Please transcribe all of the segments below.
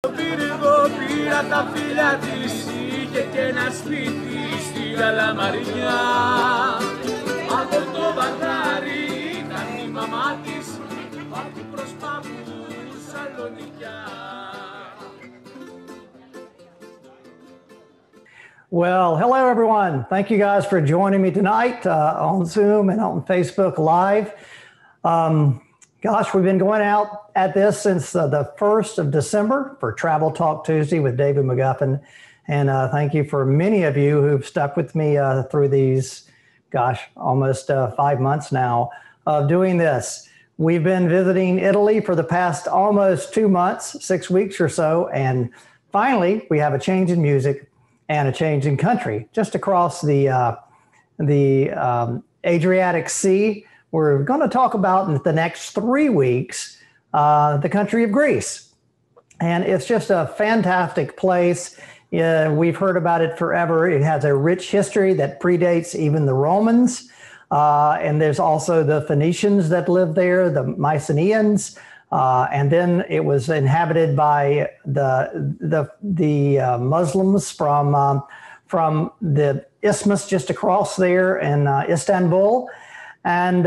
Πήρα τα φίλια της, είχε και ένα σπίτι στη Καλαμαριά. Από το βαγάρι ήταν η μαμά της, πάπου προς πάπου Σαλονικιά. Well, hello everyone. Thank you guys for joining me tonight on Zoom and on Facebook Live. Gosh, we've been going out at this since the 1st of December for Travel Talk Tuesday with David McGuffin. And thank you for many of you who've stuck with me through these, gosh, almost 5 months now of doing this. We've been visiting Italy for the past almost 2 months, 6 weeks or so. And finally, we have a change in music and a change in country just across the Adriatic Sea. We're going to talk about in the next 3 weeks the country of Greece. And it's just a fantastic place. We've heard about it forever. It has a rich history that predates even the Romans. And there's also the Phoenicians that lived there, the Mycenaeans. And then it was inhabited by the Muslims from the isthmus just across there in Istanbul. And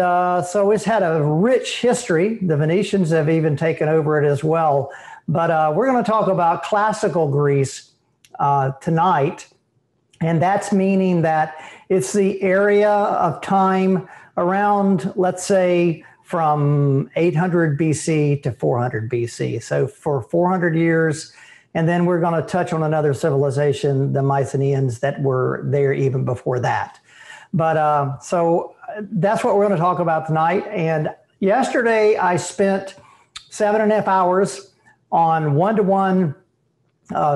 so it's had a rich history. The Venetians have even taken over it as well. But we're going to talk about classical Greece tonight. And that's meaning that it's the area of time around, let's say, from 800 BC to 400 BC. So for 400 years. And then we're going to touch on another civilization, the Mycenaeans, that were there even before that. But so that's what we're going to talk about tonight. And yesterday I spent 7.5 hours on one-to-one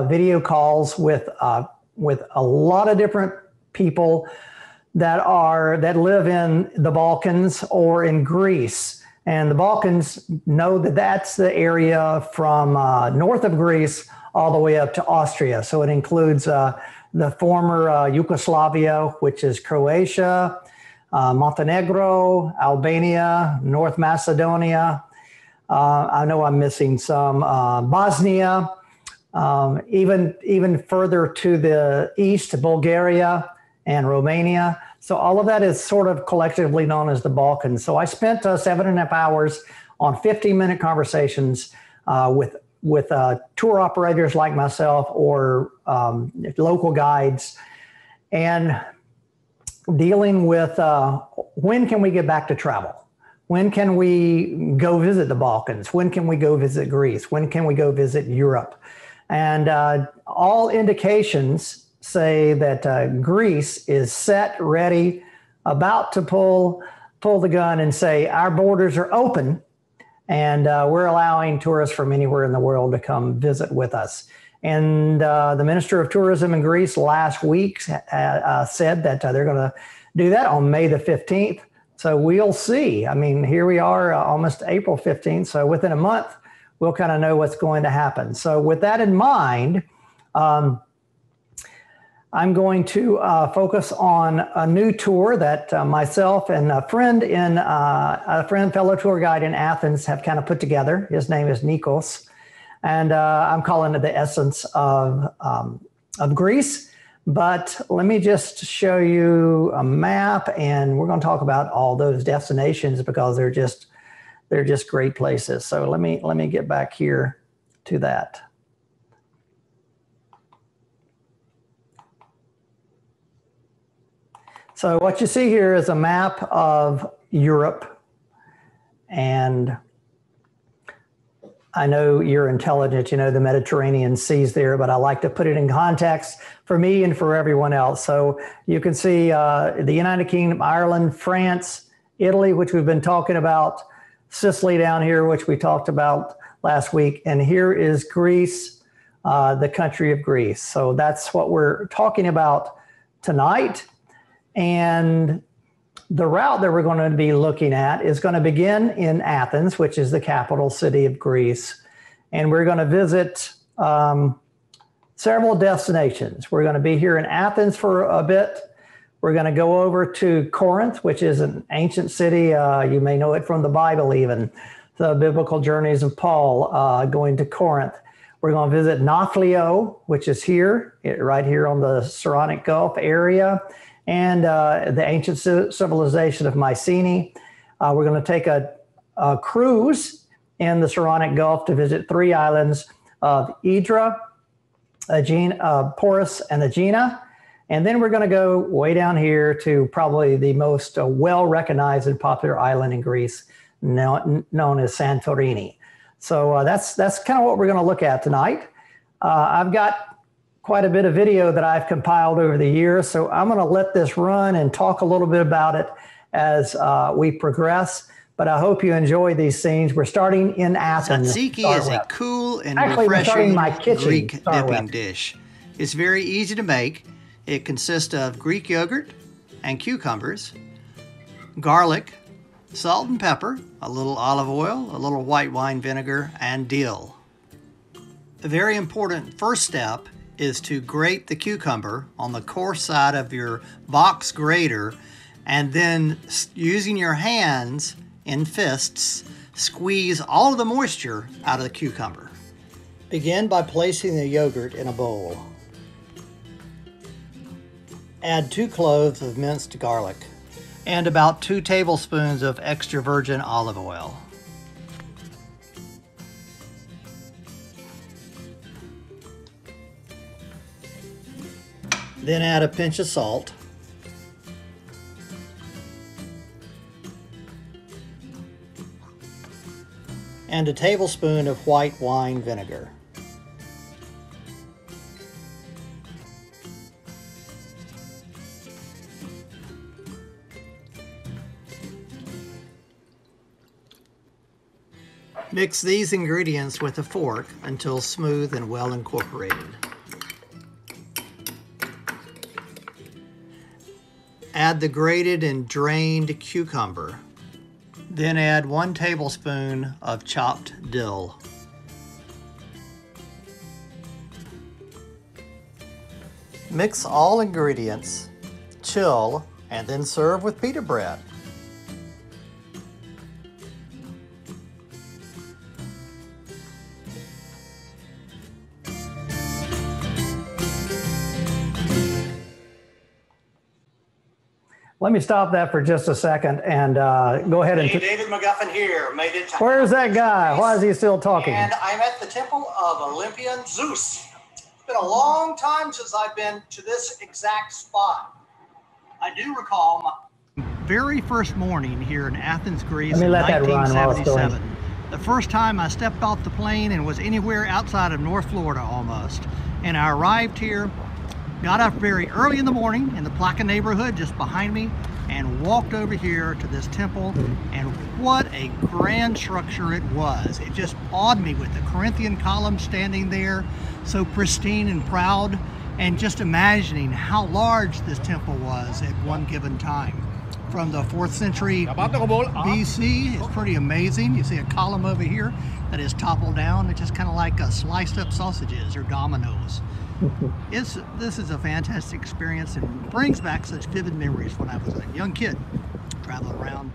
video calls with a lot of different people that live in the Balkans or in Greece. And the Balkans know that that's the area from north of Greece all the way up to Austria. So it includes the former Yugoslavia, which is Croatia, Montenegro, Albania, North Macedonia. I know I'm missing some, Bosnia, even further to the east, Bulgaria and Romania. So all of that is sort of collectively known as the Balkans. So I spent 7.5 hours on 15-minute conversations with tour operators like myself or local guides, and dealing with when can we get back to travel? When can we go visit the Balkans? When can we go visit Greece? When can we go visit Europe? And all indications say that Greece is set, ready, about to pull the gun and say, our borders are open and we're allowing tourists from anywhere in the world to come visit with us. And the Minister of Tourism in Greece last week said that they're going to do that on May the 15th. So we'll see. I mean, here we are almost April 15th. So within a month, we'll kind of know what's going to happen. So with that in mind, I'm going to focus on a new tour that myself and a friend, fellow tour guide in Athens have kind of put together. His name is Nikos. And I'm calling it the essence of Greece. But let me just show you a map, and we're going to talk about all those destinations because they're just great places. So let me get back here to that. So what you see here is a map of Europe, and I know you're intelligent, you know the Mediterranean Sea's there, but I like to put it in context for me and for everyone else. So you can see the United Kingdom, Ireland, France, Italy, which we've been talking about, Sicily down here, which we talked about last week, and here is Greece, the country of Greece. So that's what we're talking about tonight. And the route that we're going to be looking at is going to begin in Athens, which is the capital city of Greece. And we're going to visit several destinations. We're going to be here in Athens for a bit. We're going to go over to Corinth, which is an ancient city. You may know it from the Bible even, the biblical journeys of Paul going to Corinth. We're going to visit Nafplio, which is here, right here on the Saronic Gulf area, and the ancient civilization of Mycenae. We're going to take a cruise in the Saronic Gulf to visit 3 islands of Hydra, Porus, and Agena. And then we're going to go way down here to probably the most well-recognized and popular island in Greece, known as Santorini. So that's kind of what we're going to look at tonight. I've got quite a bit of video that I've compiled over the years, so I'm going to let this run and talk a little bit about it as we progress. But I hope you enjoy these scenes. We're starting in Athens. Tzatziki is a cool and refreshing Greek dipping dish. It's very easy to make. It consists of Greek yogurt and cucumbers, garlic, salt and pepper, a little olive oil, a little white wine vinegar, and dill. A very important first step is to grate the cucumber on the coarse side of your box grater, and then using your hands in fists, squeeze all of the moisture out of the cucumber. Begin by placing the yogurt in a bowl. Add 2 cloves of minced garlic and about 2 tablespoons of extra virgin olive oil. Then add a pinch of salt and a tablespoon of white wine vinegar. Mix these ingredients with a fork until smooth and well incorporated. Add the grated and drained cucumber. Then add 1 tablespoon of chopped dill. Mix all ingredients, chill, and then serve with pita bread. Let me stop that for just a second and go ahead and... Hey, David McGuffin here. Made it to Where's that guy? Why is he still talking? And I'm at the temple of Olympian Zeus. It's been a long time since I've been to this exact spot. I do recall my very first morning here in Athens, Greece in 1977. The first time I stepped off the plane and was anywhere outside of North Florida almost. And I arrived here, got up very early in the morning in the Plaka neighborhood just behind me, and walked over here to this temple, and what a grand structure it was. It just awed me with the Corinthian columns standing there, so pristine and proud, and just imagining how large this temple was at one given time. From the 4th century BC, it's pretty amazing. You see a column over here that is toppled down. It's just kind of like sliced up sausages or dominoes. This is a fantastic experience and brings back such vivid memories when I was a young kid traveling around.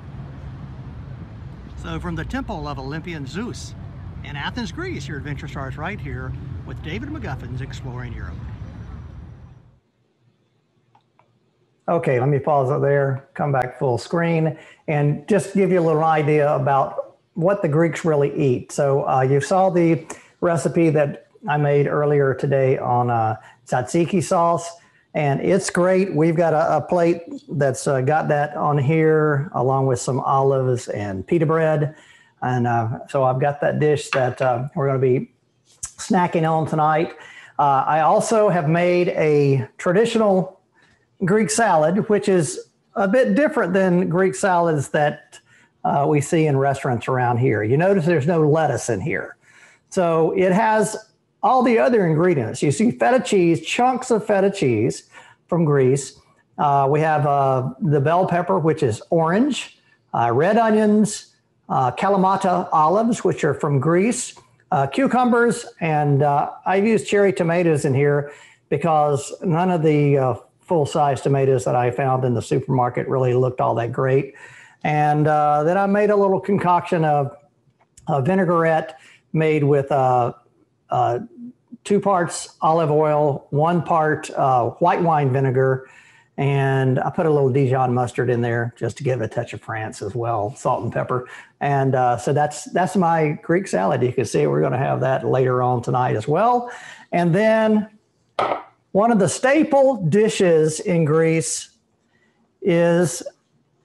So from the temple of Olympian Zeus in Athens, Greece, your adventure starts right here with David McGuffin's Exploring Europe. Okay, let me pause it there, come back full screen, and just give you a little idea about what the Greeks really eat. So you saw the recipe that I made earlier today on tzatziki sauce, and it's great. We've got a plate that's got that on here, along with some olives and pita bread. And so I've got that dish that we're going to be snacking on tonight. I also have made a traditional Greek salad, which is a bit different than Greek salads that we see in restaurants around here. You notice there's no lettuce in here. So it has all the other ingredients. You see feta cheese, chunks of feta cheese from Greece. We have the bell pepper, which is orange, red onions, Kalamata olives, which are from Greece, cucumbers, and I've used cherry tomatoes in here because none of the full-size tomatoes that I found in the supermarket really looked all that great. And then I made a little concoction of vinaigrette made with 2 parts olive oil, 1 part white wine vinegar, and I put a little Dijon mustard in there just to give it a touch of France as well, salt and pepper. And so that's my Greek salad. You can see we're going to have that later on tonight as well. And then one of the staple dishes in Greece is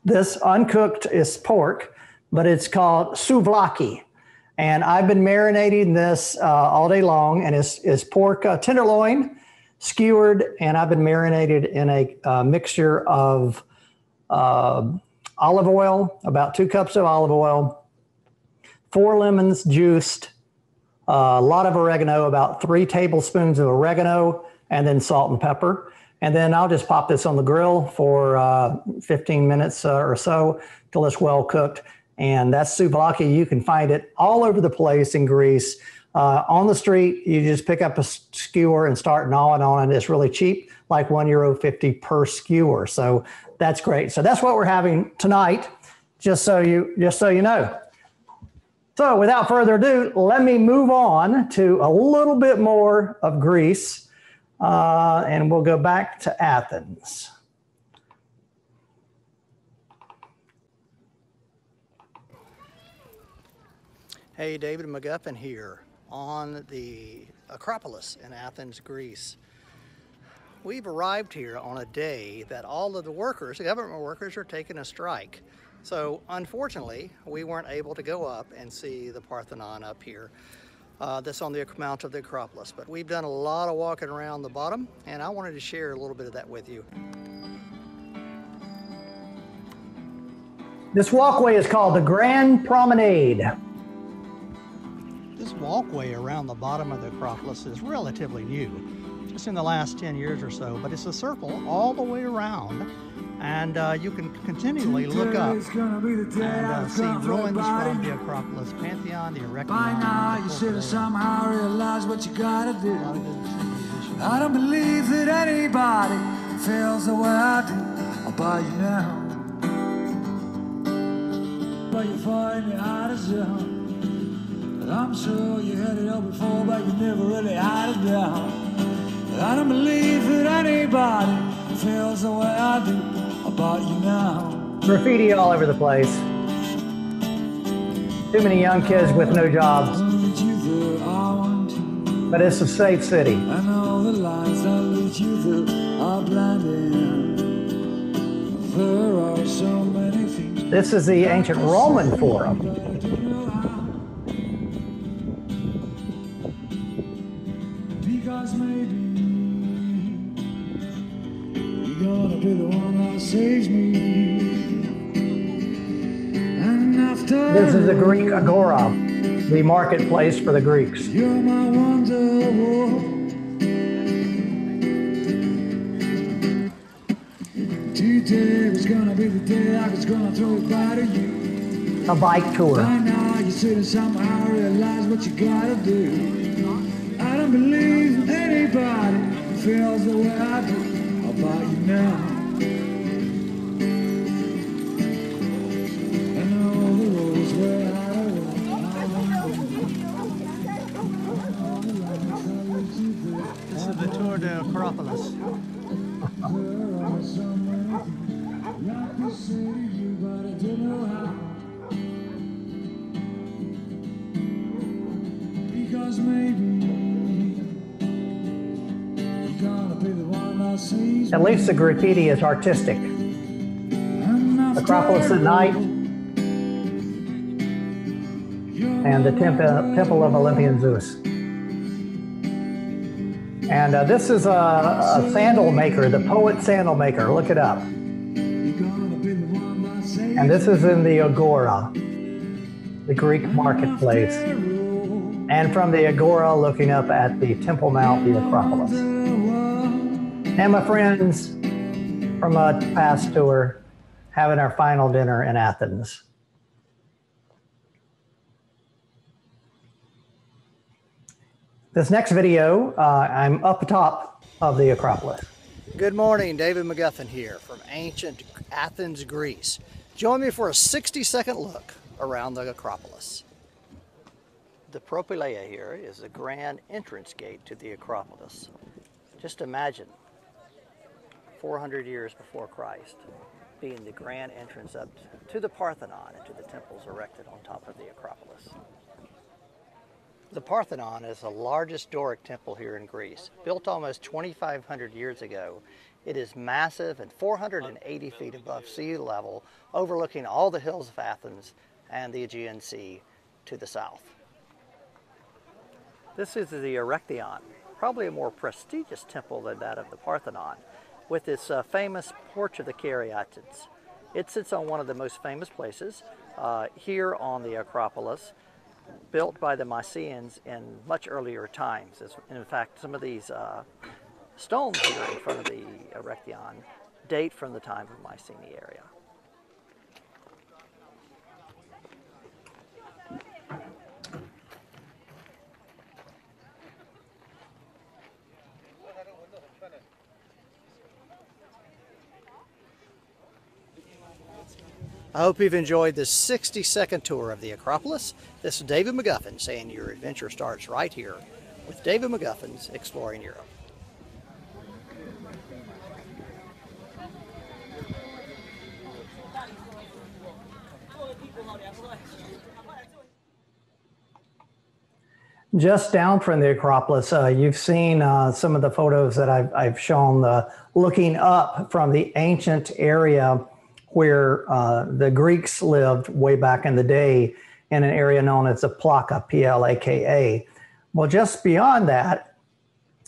this uncooked, is pork, but it's called souvlaki. And I've been marinating this all day long, and it's pork tenderloin, skewered, and I've been marinated in a mixture of olive oil, about 2 cups of olive oil, 4 lemons juiced, a lot of oregano, about 3 tablespoons of oregano, and then salt and pepper. And then I'll just pop this on the grill for 15 minutes or so till it's well cooked. And that's souvlaki. You can find it all over the place in Greece. On the street, you just pick up a skewer and start gnawing on it. It's really cheap, like €1.50 per skewer. So that's great. So that's what we're having tonight, just so you know. So without further ado, let me move on to a little bit more of Greece, and we'll go back to Athens. Hey, David McGuffin here on the Acropolis in Athens, Greece. We've arrived here on a day that all of the workers, the government workers, are taking a strike. So unfortunately, we weren't able to go up and see the Parthenon up here. That's on the mount of the Acropolis. But we've done a lot of walking around the bottom, and I wanted to share a little bit of that with you. This walkway is called the Grand Promenade. This walkway around the bottom of the Acropolis is relatively new, just in the last 10 years or so, but it's a circle all the way around, and you can continually look up and see ruins from the Acropolis, Pantheon, the Erector. By now you should have somehow realized what you gotta do. I don't believe that anybody feels the way I do about you now. But you find your heart is young. I'm sure you heard it all before, but you never really had it down. I don't believe that anybody feels the way I do about you now. Graffiti all over the place. Too many young kids with no jobs. But it's a safe city. I know the lies that lead you there are blinding. There are so many things. This is the ancient Roman Forum. Because maybe you're gonna be the one that saves me. And after This is the Greek Agora, the marketplace for the Greeks. you're my wonder. Today was gonna be the day I was gonna throw it by to you. A bike tour. By now you should have somehow realized what you gotta do. I don't believe anybody feels the way I do about you now. I know the roads where I This is the Tour de Acropolis. there are so many things I could say to you, but I don't know how. Because maybe you're gonna be the one that sees At least the graffiti is artistic. Acropolis at night and the temple of Olympian Zeus. And this is a sandal maker, the poet sandal maker. Look it up. And this is in the Agora, the Greek marketplace. And from the Agora, looking up at the Temple Mount, the Acropolis. And my friends from a past tour having our final dinner in Athens. This next video, I'm up top of the Acropolis. Good morning, David McGuffin here from ancient Athens, Greece. Join me for a 60-second look around the Acropolis. The Propylaea here is the grand entrance gate to the Acropolis. Just imagine 400 years before Christ being the grand entrance up to the Parthenon and to the temples erected on top of the Acropolis. The Parthenon is the largest Doric temple here in Greece. Built almost 2,500 years ago, it is massive and 480 feet above sea level, overlooking all the hills of Athens and the Aegean Sea to the south. This is the Erechtheion, probably a more prestigious temple than that of the Parthenon, with its famous Porch of the Caryatids. It sits on one of the most famous places here on the Acropolis, built by the Mycenaeans in much earlier times. In fact, some of these stones here in front of the Erechtheion date from the time of Mycenae area. I hope you've enjoyed this 60-second tour of the Acropolis. This is David McGuffin saying your adventure starts right here with David McGuffin's Exploring Europe. Just down from the Acropolis, you've seen some of the photos that I've shown looking up from the ancient area where the Greeks lived way back in the day in an area known as the Plaka, P-L-A-K-A. Well, just beyond that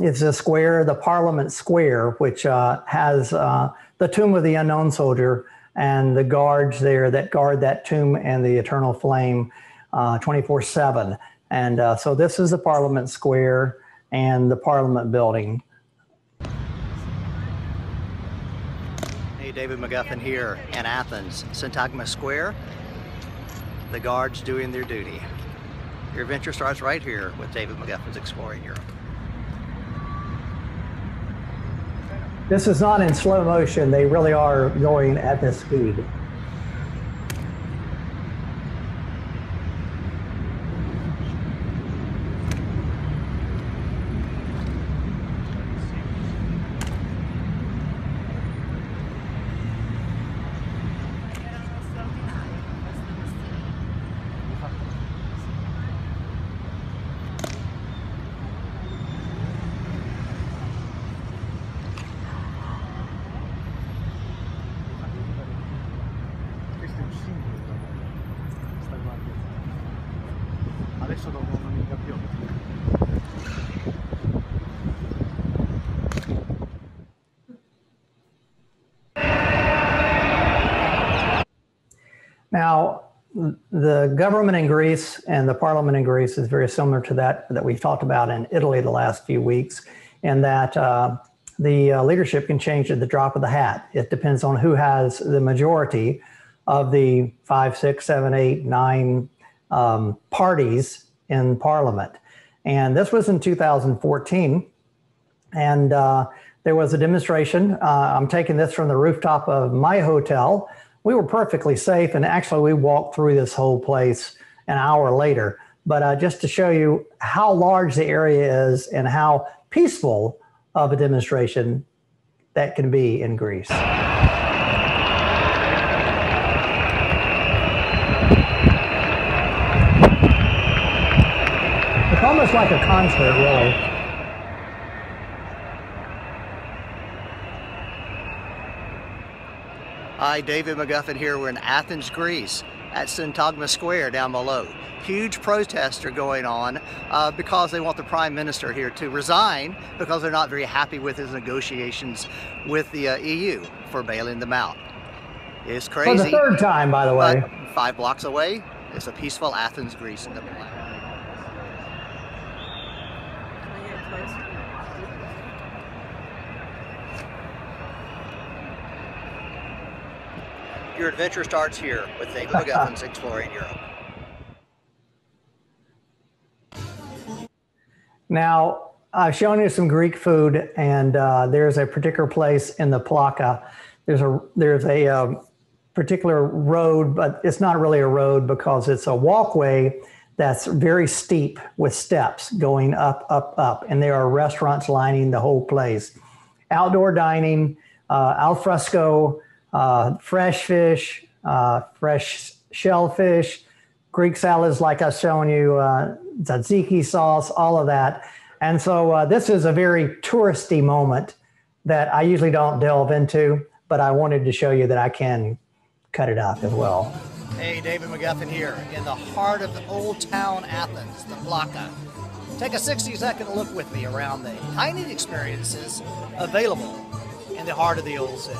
is the square, the Parliament Square, which has the tomb of the unknown soldier and the guards there that guard that tomb and the eternal flame 24/7. And so this is the Parliament Square and the Parliament building. Hey, David McGuffin here in Athens, Syntagma Square. The guards doing their duty. Your adventure starts right here with David McGuffin's Exploring Europe. This is not in slow motion. They really are going at this speed. Now, the government in Greece and the parliament in Greece is very similar to that we've talked about in Italy the last few weeks, in that the leadership can change at the drop of the hat. It depends on who has the majority of the 5, 6, 7, 8, 9 parties in parliament. And this was in 2014. And there was a demonstration. I'm taking this from the rooftop of my hotel. We were perfectly safe, and actually we walked through this whole place an hour later. But just to show you how large the area is and how peaceful of a demonstration that can be in Greece. It's almost like a concert, really. Hi, David McGuffin here. We're in Athens, Greece at Syntagma Square down below. Huge protests are going on because they want the Prime Minister here to resign because they're not very happy with his negotiations with the EU for bailing them out. It's crazy. For the third time, by the way. 5 blocks away, it's a peaceful Athens, Greece in the planet. Your adventure starts here with David McGuffin's Exploring Europe. Now, I've shown you some Greek food, and there's a particular place in the Plaka. There's a particular road, but it's not really a road because it's a walkway that's very steep with steps going up, up, up. And there are restaurants lining the whole place. Outdoor dining, al fresco, fresh fish, fresh shellfish, Greek salads like I've shown you, tzatziki sauce, all of that. And so this is a very touristy moment that I usually don't delve into, but I wanted to show you that I can cut it out as well. Hey, David McGuffin here, in the heart of the old town Athens, the Plaka. Take a 60-second look with me around the dining experiences available in the heart of the old city.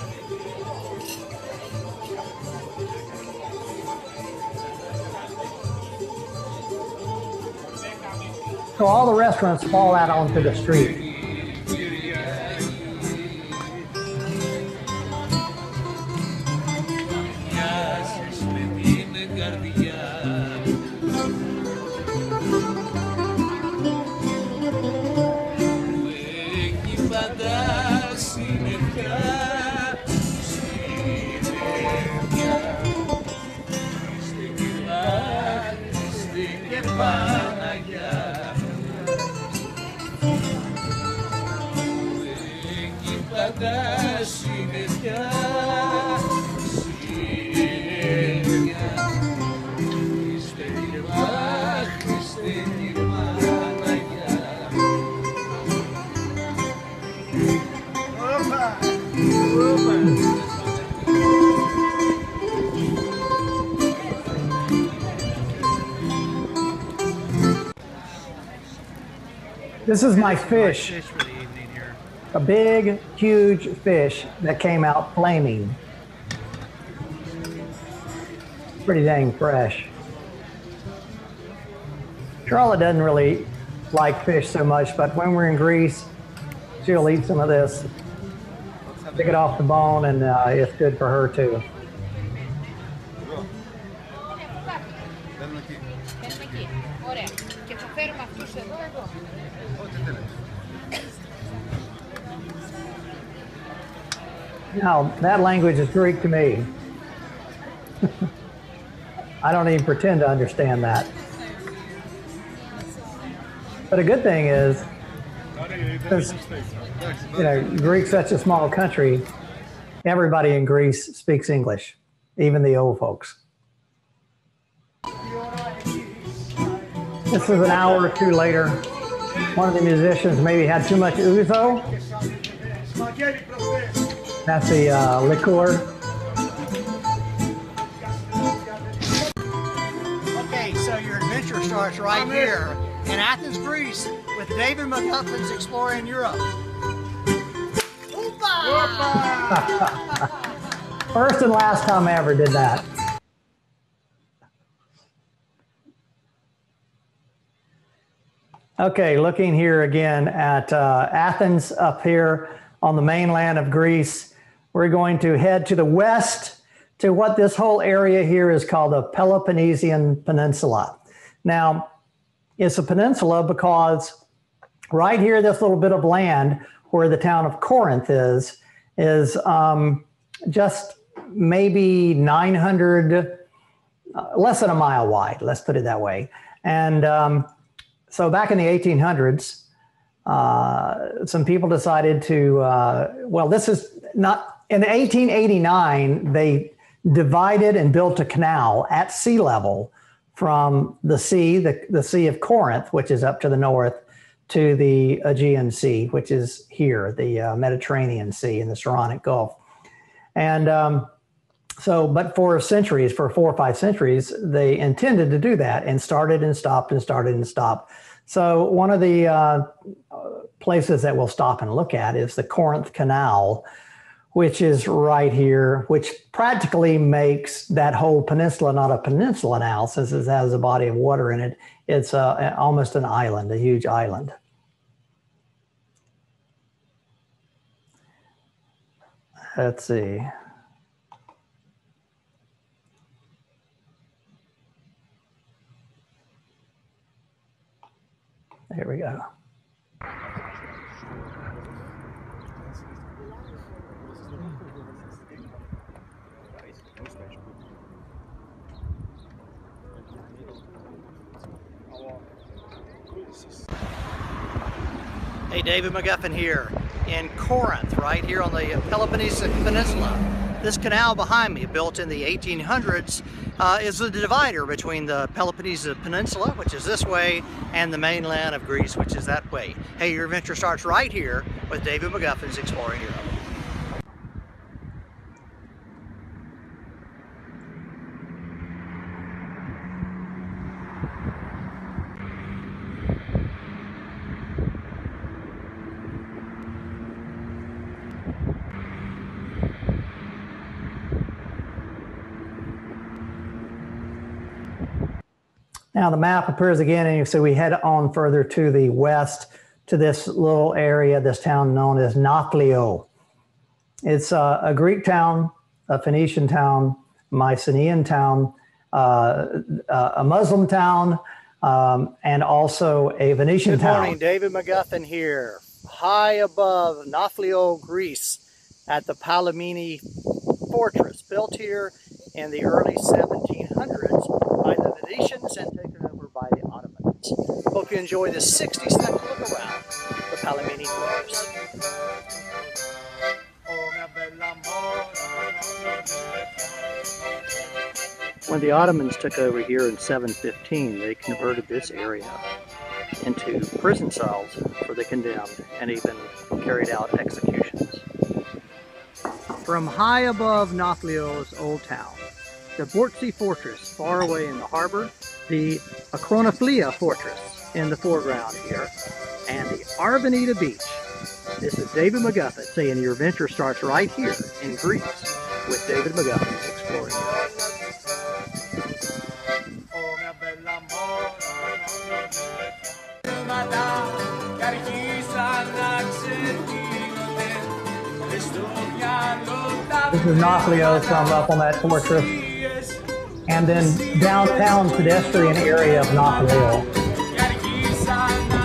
So all the restaurants fall out onto the street. This is my fish. For the evening here. A big, huge fish that came out flaming. Pretty dang fresh. Charlotte doesn't really like fish so much, but when we're in Greece, she'll eat some of this. Pick it off the bone, and it's good for her too. Now, that language is Greek to me. I don't even pretend to understand that. But a good thing is, because Greece's such a small country, everybody in Greece speaks English, even the old folks. This is an hour or two later. One of the musicians maybe had too much ouzo. That's the liqueur. Okay, so your adventure starts right here in Athens, Greece, with David McGuffin's Exploring Europe. First and last time I ever did that. Okay, looking here again at Athens up here on the mainland of Greece. We're going to head to the west to what this whole area here is called the Peloponnesian Peninsula. Now, it's a peninsula because right here, this little bit of land where the town of Corinth is just maybe 900, less than a mile wide, let's put it that way. And so back in the 1800s, some people decided to, well, this is not, in 1889, they divided and built a canal at sea level from the sea, the Sea of Corinth, which is up to the north, to the Aegean Sea, which is here, the Mediterranean Sea and the Saronic Gulf. And but for centuries, for 4 or 5 centuries, they intended to do that and started and stopped and started and stopped. So one of the places that we'll stop and look at is the Corinth Canal, which is right here, which practically makes that whole peninsula not a peninsula now, since it has a body of water in it. It's almost an island, a huge island. Let's see. There we go. Hey, David McGuffin here in Corinth, right here on the Peloponnesian Peninsula. This canal behind me, built in the 1800s, is the divider between the Peloponnesian Peninsula, which is this way, and the mainland of Greece, which is that way. Hey, your adventure starts right here with David McGuffin's Exploring Europe. Now the map appears again, and you see we head on further to the west to this little area, this town known as Nafplio. It's a Greek town, a Phoenician town, Mycenaean town, a Muslim town, and also a Venetian town. Good morning, David McGuffin here, high above Nafplio, Greece, at the Peloponnesian fortress, built here in the early 1700s by the Venetians and taken over by the Ottomans. Hope you enjoy this 60-second look around the Peloponnesian fortress. When the Ottomans took over here in 715, they converted this area into prison cells for the condemned and even carried out executions. From high above Nafplio's old town, the Bortzi Fortress far away in the harbor, the Acropolis Fortress in the foreground here, and the Arvanita Beach. This is David McGuffin saying your adventure starts right here in Greece with David McGuffin's Exploring This is Nafplio from up on that fortress. And then downtown pedestrian area of Nafplio.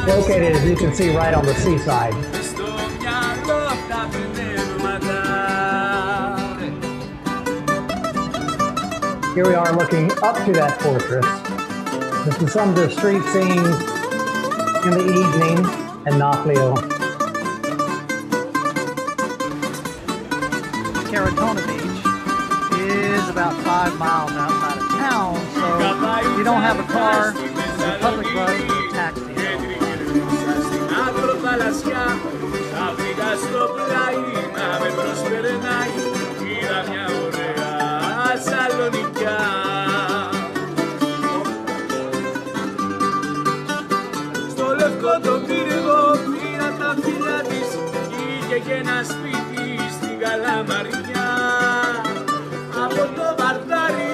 Located, as you can see, right on the seaside. Here we are looking up to that fortress. This is some of the street scenes in the evening in Nafplio. Saronic Beach is about 5 miles outside of town, so if you don't have a car, the public bus or taxi. Στο λευκό το πύργο πήρα τα φιλιά της, είχε και ένα σπίτι στην Καλαμαριά. Από το Βαρδάρι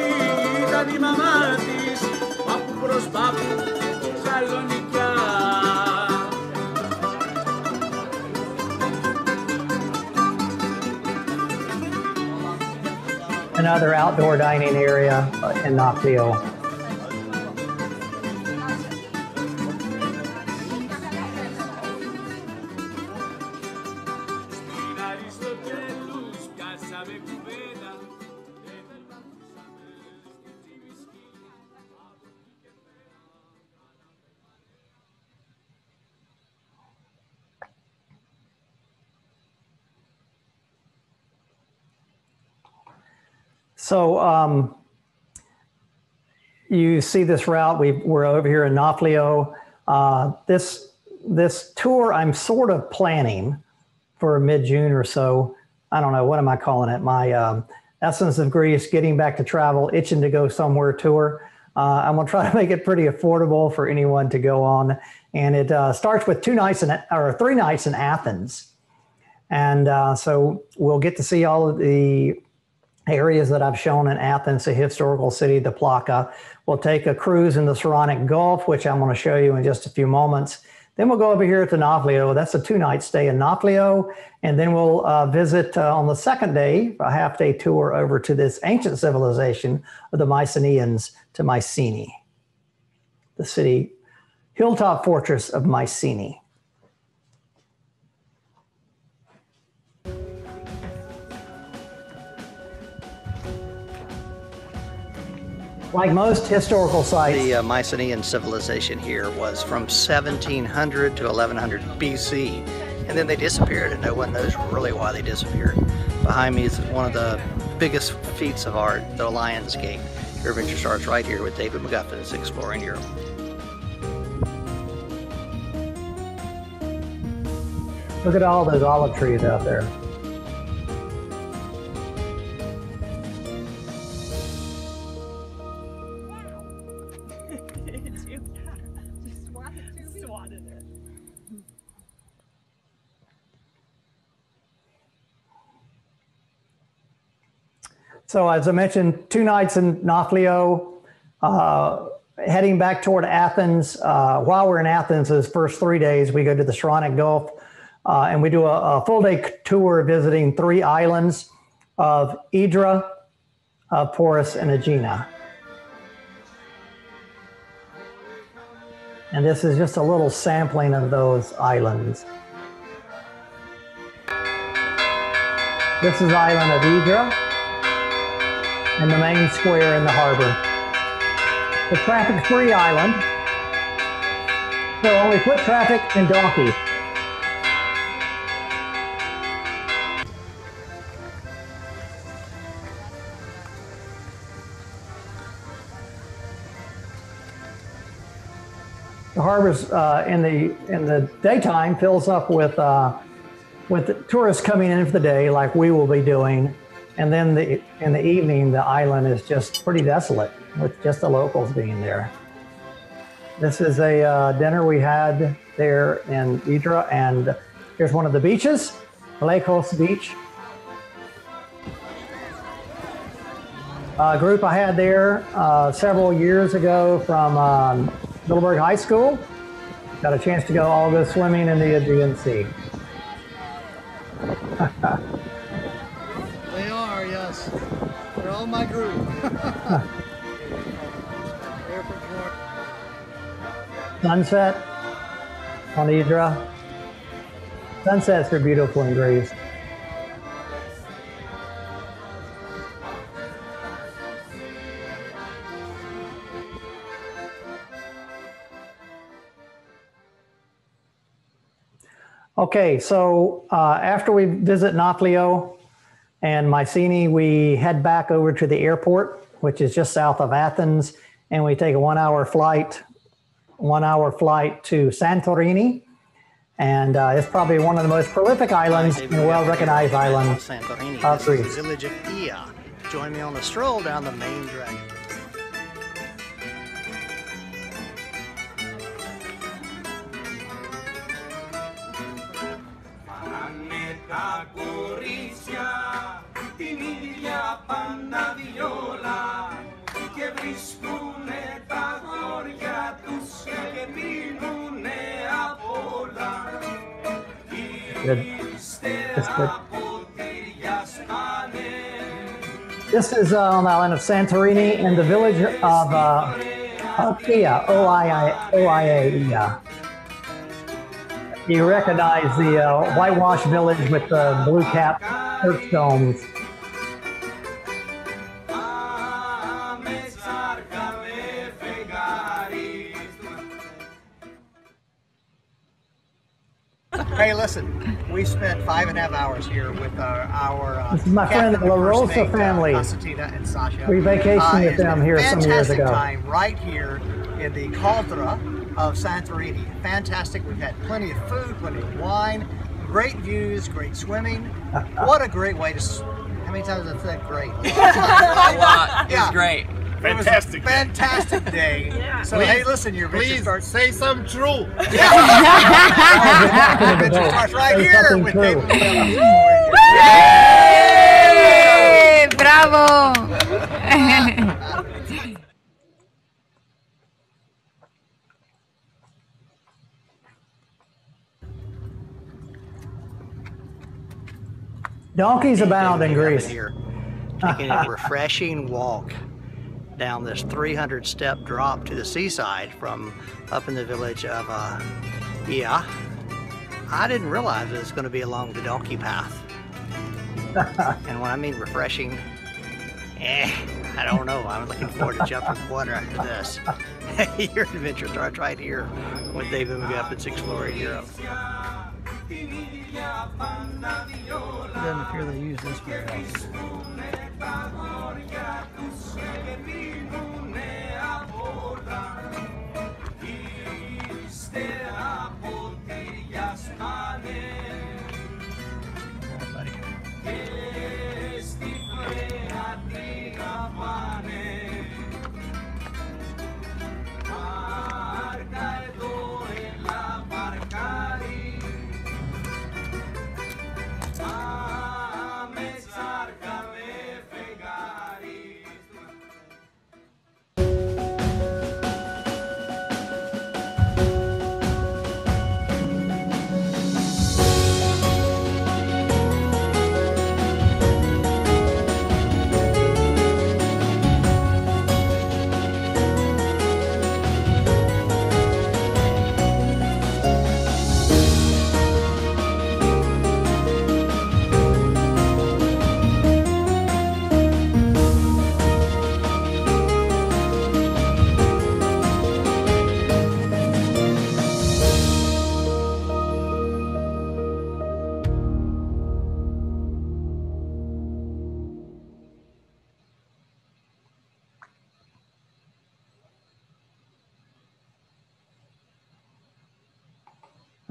ήταν η μαμά της, πάπου προς πάπου Σαλονικιά. Another outdoor dining area in Nafplio. So you see this route. We're over here in Nafplio. This tour I'm sort of planning for mid-June or so. I don't know, what am I calling it? My Athens of Greece, getting back to travel, itching to go somewhere tour. I'm gonna try to make it pretty affordable for anyone to go on. And it starts with 3 nights in Athens. And so we'll get to see all of the areas that I've shown in Athens, the historical city, the Plaka. We'll take a cruise in the Saronic Gulf, which I'm going to show you in just a few moments. Then we'll go over here to Nafplio. That's a 2-night stay in Nafplio. And then we'll visit on the second day, a half-day tour over to this ancient civilization of the Mycenaeans to Mycenae, the city, hilltop fortress of Mycenae. Like most historical sites. The Mycenaean civilization here was from 1700 to 1100 BC, and then they disappeared, and no one knows really why they disappeared. Behind me is one of the biggest feats of art, the Lion's Gate. Your adventure starts right here with David McGuffin's Exploring Europe. Look at all those olive trees out there. So as I mentioned, 2 nights in Nafplio, heading back toward Athens. While we're in Athens, those first 3 days, we go to the Saronic Gulf and we do a full day tour visiting 3 islands of Hydra, Porus, and Agena. And this is just a little sampling of those islands. This is the island of Hydra and the main square in the harbor. The traffic-free island, so only foot traffic and donkey. The harbor's in the daytime fills up with tourists coming in for the day, like we will be doing. And then in the evening, the island is just pretty desolate with just the locals being there. This is a dinner we had there in Hydra, and here's one of the beaches, Lagos Beach. A group I had there several years ago from Middleburg High School. Got a chance to all go swimming in the Aegean Sea. They are, yes. They're all my group. Sunset on Hydra. Sunsets are beautiful in Greece. Okay, so after we visit Nafplio and Mycenae, we head back over to the airport, which is just south of Athens, and we take a 1 hour flight to Santorini. And it's probably one of the most prolific islands and well-recognized islands Santorini. of This is Greece. the village of Ia. Join me on the stroll down the main drag. Τα κορίτσια την ίδια παναδιόλα και βρίσκουνε τα γόρια τους και πίνουνε απ' όλα. Ύστερα ποτήρια σπάνε. This is on the island of Santorini in the village of Ia, O-I-A, Ia. You recognize the whitewashed village with the blue cap church domes. Hey, listen, we spent 5.5 hours here with our This is my friend, the La Rosa family. And Sasha. We vacationed with them here some years ago. Time right here in the Hydra of Santorini. Fantastic. We've had plenty of food, plenty of wine, great views, great swimming. What a great way to. How many times have I said great? A lot. It's great. Fantastic. Fantastic day. Yeah. So, hey, listen, your adventure starts. Say something true. Yeah. Your adventure starts right here with David. Yay! Bravo! Donkeys abound in Greece. Here, taking a refreshing walk down this 300-step drop to the seaside from up in the village of Ia. I didn't realize it was going to be along the donkey path. And when I mean refreshing, I don't know. I'm looking forward to jumping in the water after this. Your adventure starts right here with David McGuff at Exploring Europe. It doesn't appear they use this very often.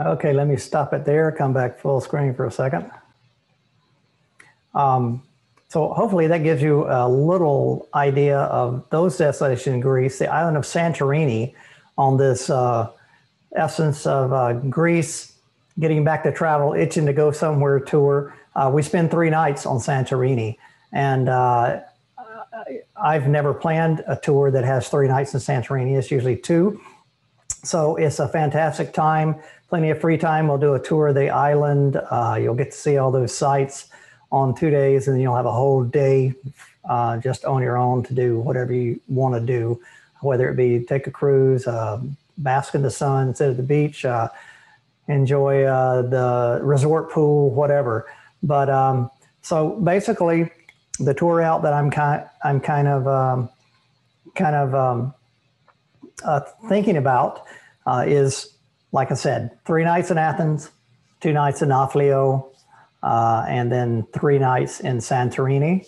Okay, let me stop it there, come back full screen for a second. So hopefully that gives you a little idea of those destinations in Greece, the island of Santorini on this essence of Greece, getting back to travel, itching to go somewhere tour. We spend 3 nights on Santorini, and I've never planned a tour that has 3 nights in Santorini. It's usually 2. So it's a fantastic time, plenty of free time. We'll do a tour of the island. You'll get to see all those sites on 2 days, and then you'll have a whole day just on your own to do whatever you want to do, whether it be take a cruise, bask in the sun, sit at the beach, enjoy the resort pool, whatever. But so basically, the tour route that I'm kind of thinking about is, like I said, 3 nights in Athens, 2 nights in Nafplio, and then 3 nights in Santorini.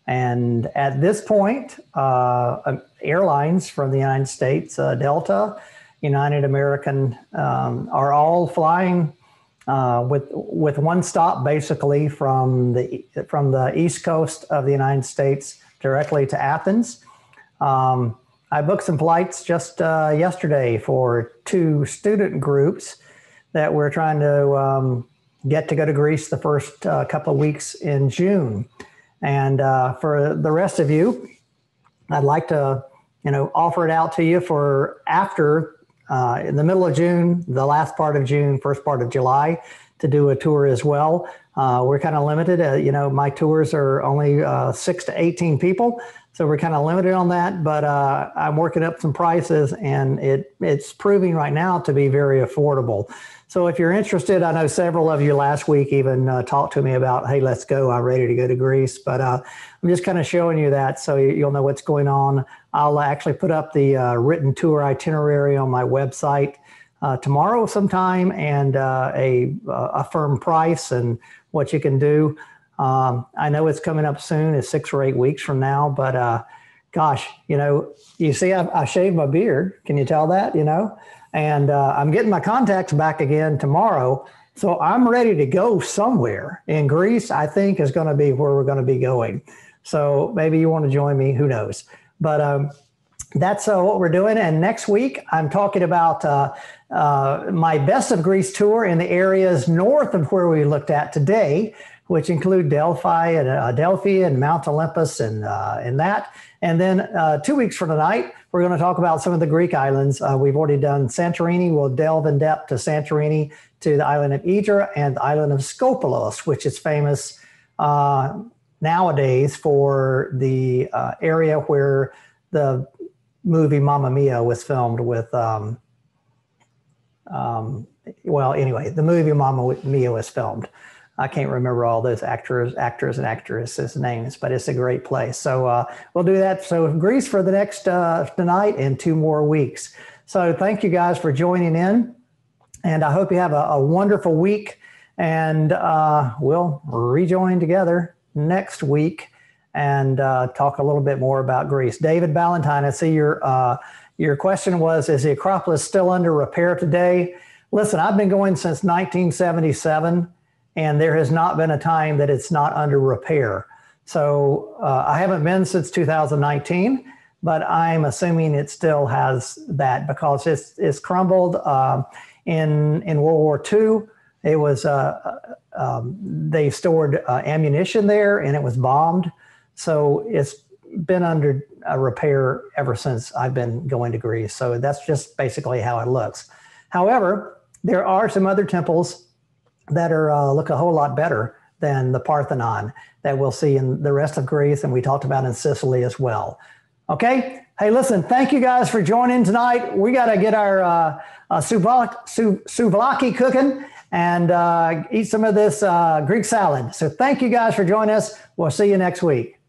And at this point, airlines from the United States, Delta, United American, are all flying with one stop basically from the East Coast of the United States directly to Athens. I booked some flights just yesterday for 2 student groups that we're trying to get to go to Greece the first couple of weeks in June. And for the rest of you, I'd like to, offer it out to you for after in the middle of June, the last part of June, first part of July, to do a tour as well. We're kind of limited. My tours are only 6 to 18 people. So we're kind of limited on that, but I'm working up some prices, and it's proving right now to be very affordable. So if you're interested, I know several of you last week even talked to me about, hey, let's go, I'm ready to go to Greece. But I'm just kind of showing you that so you'll know what's going on. I'll actually put up the written tour itinerary on my website tomorrow sometime, and a firm price and what you can do. I know it's coming up soon. It's 6 or 8 weeks from now, but gosh, you see, I shaved my beard. Can you tell that, And I'm getting my contacts back again tomorrow. So I'm ready to go somewhere. In Greece, I think, is going to be where we're going to be going. So maybe you want to join me. Who knows? But that's what we're doing. And next week, I'm talking about my Best of Greece tour in the areas north of where we looked at today, which include Delphi and Mount Olympus and that. And then 2 weeks from tonight, we're going to talk about some of the Greek islands. We've already done Santorini. We'll delve in depth to Santorini, to the island of Hydra and the island of Skopelos, which is famous nowadays for the area where the movie Mamma Mia was filmed with, the movie Mamma Mia was filmed. I can't remember all those actors and actresses' names, but it's a great place. So we'll do that. So Greece for the next tonight and 2 more weeks. So thank you guys for joining in. And I hope you have a wonderful week. And we'll rejoin together next week and talk a little bit more about Greece. David Ballantyne, I see your question was, is the Acropolis still under repair today? Listen, I've been going since 1977. And there has not been a time that it's not under repair. So I haven't been since 2019, but I'm assuming it still has that because it's crumbled. In World War II, it was they stored ammunition there, and it was bombed. So it's been under repair ever since I've been going to Greece. So that's just basically how it looks. However, there are some other temples that are look a whole lot better than the Parthenon that we'll see in the rest of Greece, and we talked about in Sicily as well. Okay? Hey, listen, thank you guys for joining tonight. We got to get our souvlaki cooking and eat some of this Greek salad. So thank you guys for joining us. We'll see you next week.